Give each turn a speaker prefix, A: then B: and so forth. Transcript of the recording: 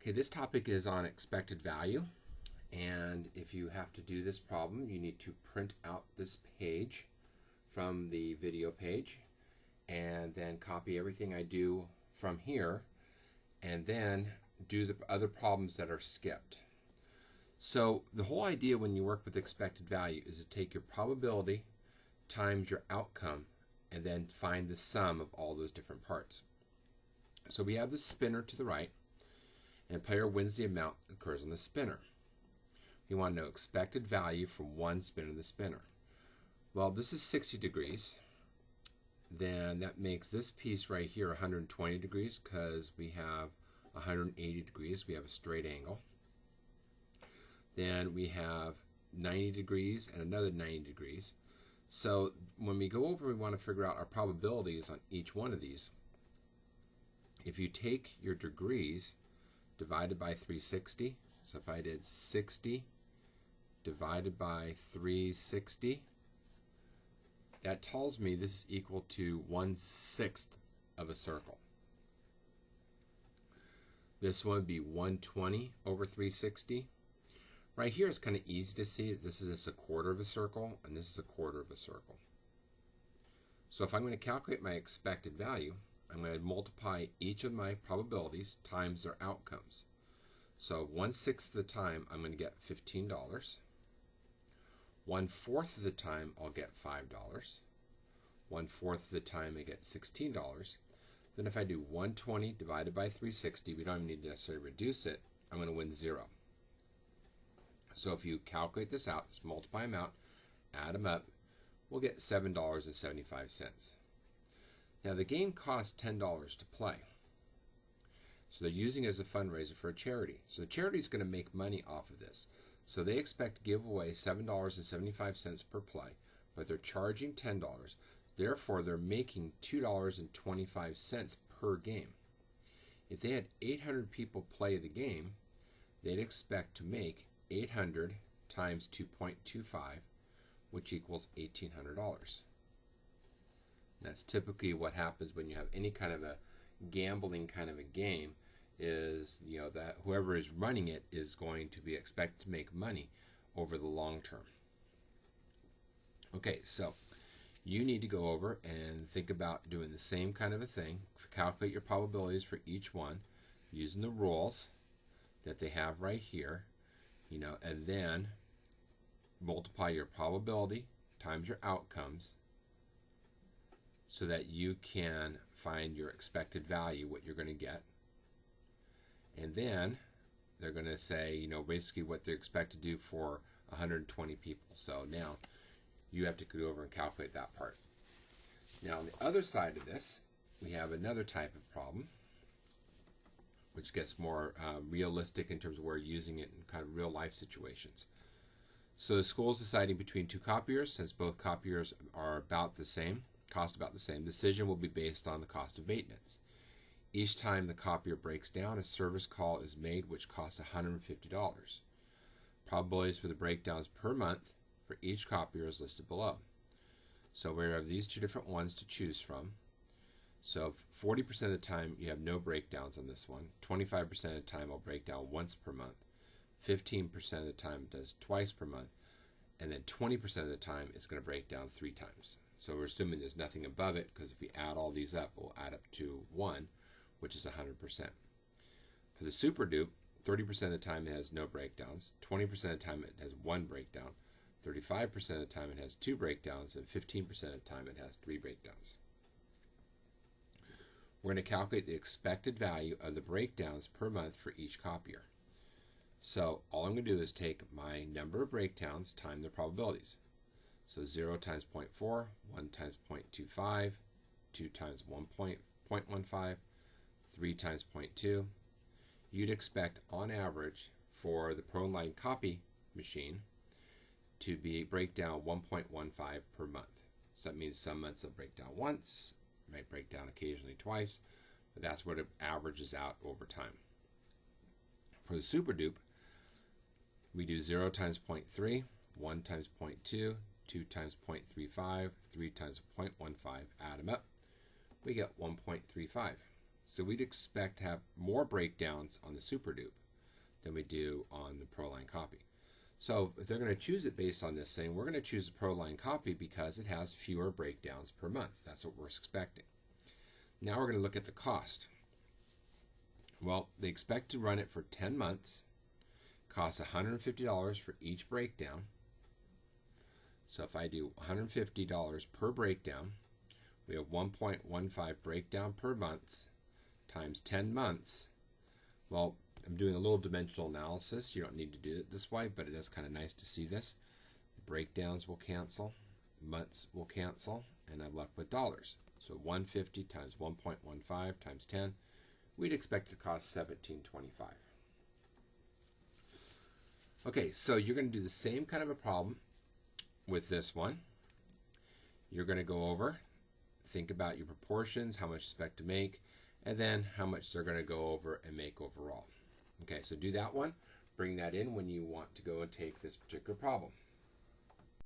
A: Okay, this topic is on expected value, and if you have to do this problem, you need to print out this page from the video page and then copy everything I do from here and then do the other problems that are skipped. So the whole idea when you work with expected value is to take your probability times your outcome and then find the sum of all those different parts. So we have the spinner to the right, and the player wins the amount that occurs on the spinner. We want to know expected value from one spin of the spinner. Well, this is 60 degrees. Then that makes this piece right here 120 degrees because we have 180 degrees. We have a straight angle. Then we have 90 degrees and another 90 degrees. So when we go over, we want to figure out our probabilities on each one of these. If you take your degrees divided by 360, so if I did 60 divided by 360, that tells me this is equal to 1/6 of a circle. This one would be 120 over 360. Right here it's kind of easy to see that this is just a quarter of a circle and this is a quarter of a circle. So if I'm going to calculate my expected value, I'm going to multiply each of my probabilities times their outcomes. So 1/6 of the time I'm going to get $15. 1/4 of the time I'll get $5. 1/4 of the time I get $16. Then if I do 120 divided by 360, we don't even need to necessarily reduce it, I'm going to win 0. So if you calculate this out, just multiply them out, add them up, we'll get $7.75. Now the game costs $10 to play. So they're using it as a fundraiser for a charity. So the charity is going to make money off of this. So they expect to give away $7.75 per play, but they're charging $10. Therefore, they're making $2.25 per game. If they had 800 people play the game, they'd expect to make 800 times 2.25, which equals $1,800. That's typically what happens when you have any kind of a gambling kind of a game, is that whoever is running it is going to be expected to make money over the long term. Okay, so you need to go over and think about doing the same kind of a thing. Calculate your probabilities for each one using the rules that they have right here, and then multiply your probability times your outcomes so that you can find your expected value, what you're going to get. And then they're going to say, basically what they expect to do for 120 people. So now you have to go over and calculate that part. Now on the other side of this, we have another type of problem, which gets more realistic in terms of where we're using it in kind of real life situations. So the school is deciding between two copiers. Since both copiers are about the same, cost about the same, decision will be based on the cost of maintenance. Each time the copier breaks down, a service call is made which costs $150. Probabilities for the breakdowns per month for each copier is listed below. So we have these two different ones to choose from. So 40% of the time you have no breakdowns on this one. 25% of the time I'll break down once per month. 15% of the time it does twice per month. And then 20% of the time it's going to break down 3 times. So we're assuming there's nothing above it, because if we add all these up, we'll add up to 1, which is 100%. For the super dupe, 30% of the time it has no breakdowns. 20% of the time it has 1 breakdown. 35% of the time it has 2 breakdowns. And 15% of the time it has 3 breakdowns. We're going to calculate the expected value of the breakdowns per month for each copier. So all I'm going to do is take my number of breakdowns times the probabilities. So 0 times 0.4, 1 times 0.25, 2 times 1.15, 3 times 0.2. You'd expect on average for the ProLine copy machine to break down 1.15 per month. So that means some months it'll break down once, might break down occasionally twice, but that's what it averages out over time. For the super dupe, we do 0 times 0.3, 1 times 0.2, 2 times 0.35, 3 times 0.15, add them up, we get 1.35. So we'd expect to have more breakdowns on the SuperDupe than we do on the Proline Copy. So if they're going to choose it based on this thing, we're going to choose the Proline Copy because it has fewer breakdowns per month. That's what we're expecting. Now we're going to look at the cost. Well, they expect to run it for 10 months. Costs $150 for each breakdown. So if I do $150 per breakdown, we have 1.15 breakdown per month times 10 months. Well, I'm doing a little dimensional analysis. You don't need to do it this way, but it is kind of nice to see this. The breakdowns will cancel, months will cancel, and I'm left with dollars. So 150 times 1.15 times 10, we'd expect it to cost $17.25. Okay, so you're going to do the same kind of a problem with this one. You're going to go over, think about your proportions, how much you expect to make, and then how much they're going to go over and make overall. Okay, so do that one. Bring that in when you want to go and take this particular problem.